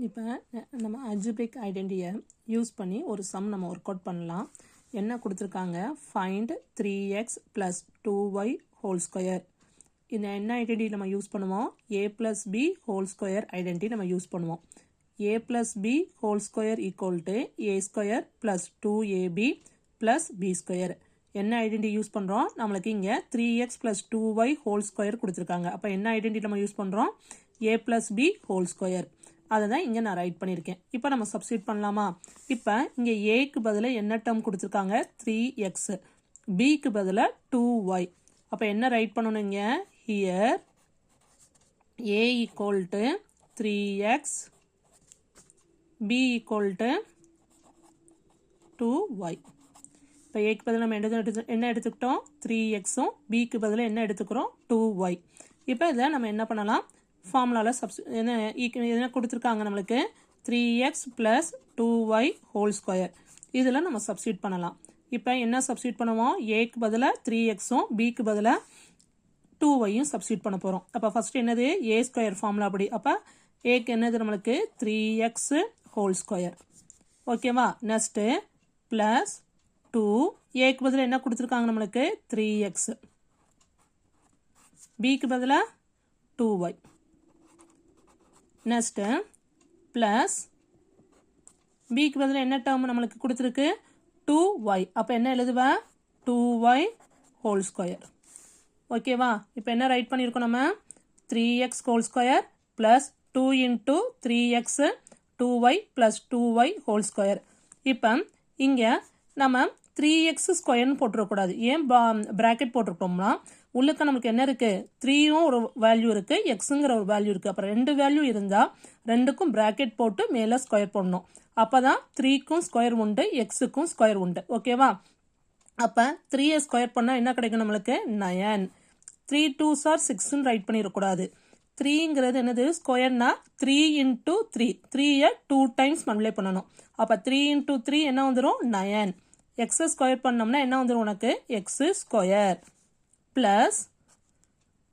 இப்போ நம்ம algebraic ஐடென்டிட்டியை use பண்ணி ஒரு சம் நம்ம ஒர்க் அவுட் பண்ணலாம். என்ன கொடுத்துருக்காங்க, find 3x + 2y whole square. இந்த என்ன ஐடென்டிட்டி நம்ம யூஸ் பண்ணுவோம், a + b whole square identity நம்ம யூஸ் பண்ணுவோம். a + b whole square equal to a square + 2ab + b square. என்ன ஐடென்டிட்டி யூஸ் பண்ணுறோம், நம்மளுக்கு இங்கே 3x + 2y ஹோல் ஸ்கொயர் கொடுத்துருக்காங்க. அப்போ என்ன ஐடென்டிட்டி நம்ம யூஸ் பண்ணுறோம், a + b ஹோல் ஸ்கொயர். அதை தான் இங்கே நான் ரைட் பண்ணியிருக்கேன். இப்போ நம்ம சப்ஸ்டியூட் பண்ணலாமா. இப்போ இங்கே ஏக்கு பதிலாக என்ன டேர்ம் கொடுத்துருக்காங்க, 3x, பிக்கு பதிலாக 2y. அப்போ என்ன ரைட் பண்ணணும் இங்கே, here a = 3x, b = 2y. இப்போ ஏக்கு பதில் நம்ம என்ன எடுத்துக்கிட்டோம், 3xும் பிக்கு பதில் என்ன எடுத்துக்கிறோம், 2y. இப்போ இதை நம்ம என்ன பண்ணலாம், ஃபார்முலாவில் என்ன கொடுத்துருக்காங்க நம்மளுக்கு, 3x + 2y ஹோல் ஸ்கொயர். இதில் நம்ம சப்ஸ்டியூட் பண்ணலாம். இப்போ என்ன சப்ஸ்டியூட் பண்ணுவோம், ஏக்கு பதிலாக 3xும் பிக்கு பதிலாக 2yயும் சப்ஸ்டியூட் பண்ண போகிறோம். அப்போ ஃபர்ஸ்ட் என்னது, ஏ ஸ்கொயர் ஃபார்முலா அப்படி. அப்போ ஏக்கு என்னது நம்மளுக்கு 3x ஹோல் ஸ்கொயர். ஓகேவா. நெக்ஸ்ட்டு ப்ளஸ் 2, ஏக்கு பதிலாக என்ன கொடுத்துருக்காங்க நம்மளுக்கு, 3x, பிக்கு பதிலாக 2y. நெக்ஸ்ட்டு ப்ளஸ் பிக்கு பதில் என்ன டேர்ம் நம்மளுக்கு கொடுத்துருக்கு, 2y. அப்போ என்ன எழுதுவா, 2y ஹோல் ஸ்கொயர். ஓகேவா. இப்போ என்ன ரைட் பண்ணியிருக்கோம் நம்ம, 3x whole square plus 2 × 3x 2y + 2y whole square. இப்போ இங்கே நம்ம 3x ஸ்கொயர்னு போட்டுறக்கூடாது. ஏன் ப்ராக்கெட் போட்டிருக்கோம்னா, உள்ளுக்கு நமக்கு என்ன இருக்குது, 3யும் ஒரு வேல்யூ இருக்குது, எக்ஸுங்கிற ஒரு வேல்யூ இருக்குது. அப்போ 2 வேல்யூ இருந்தால் ரெண்டுக்கும் ப்ராக்கெட் போட்டு மேலே ஸ்கொயர் பண்ணணும். அப்போ தான் 3க்கும் ஸ்கொயர் உண்டு, எக்ஸுக்கும் ஸ்கொயர் உண்டு. ஓகேவா. அப்போ 3யை ஸ்கொயர் பண்ணால் என்ன கிடைக்கும் நம்மளுக்கு, 9. 3 2s are 6ன்னு ரைட் பண்ணிடக்கூடாது. 3ங்கிறது என்னது, ஸ்கொயர்னா 3 × 3, 3யை 2 டைம்ஸ் மல்டிப்ளை பண்ணணும். அப்போ 3 × 3 என்ன வந்துடும், 9. எக்ஸை ஸ்கொயர் பண்ணோம்னா என்ன வந்துடும் உனக்கு, x square plus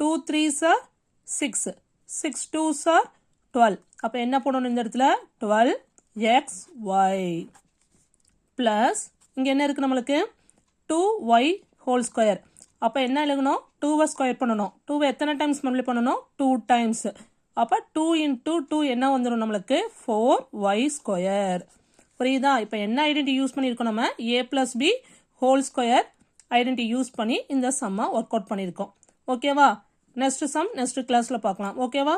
2 3s are 6, 6 2s are 12. அப்போ என்ன போடணும் இந்த இடத்துல, 12xy ப்ளஸ் இங்கே என்ன இருக்குது நம்மளுக்கு, 2y ஹோல் ஸ்கொயர். அப்போ என்ன எழுதணும், 2வை ஸ்கொயர் பண்ணணும். 2வை எத்தனை டைம்ஸ் மல்டிப்ளை பண்ணணும், 2 டைம்ஸ். அப்போ 2 × 2 என்ன வந்துடும் நம்மளுக்கு, 4y ஸ்கொயர். புரியுதா. இப்போ என்ன ஐடென்டிட்டி யூஸ் பண்ணியிருக்கோம் நம்ம, a + b whole square identity use பண்ணி இந்த சம்மை ஒர்க் அவுட் பண்ணியிருக்கோம். ஓகேவா. நெக்ஸ்ட் சம் நெக்ஸ்ட் கிளாஸில் பார்க்கலாம். ஓகேவா.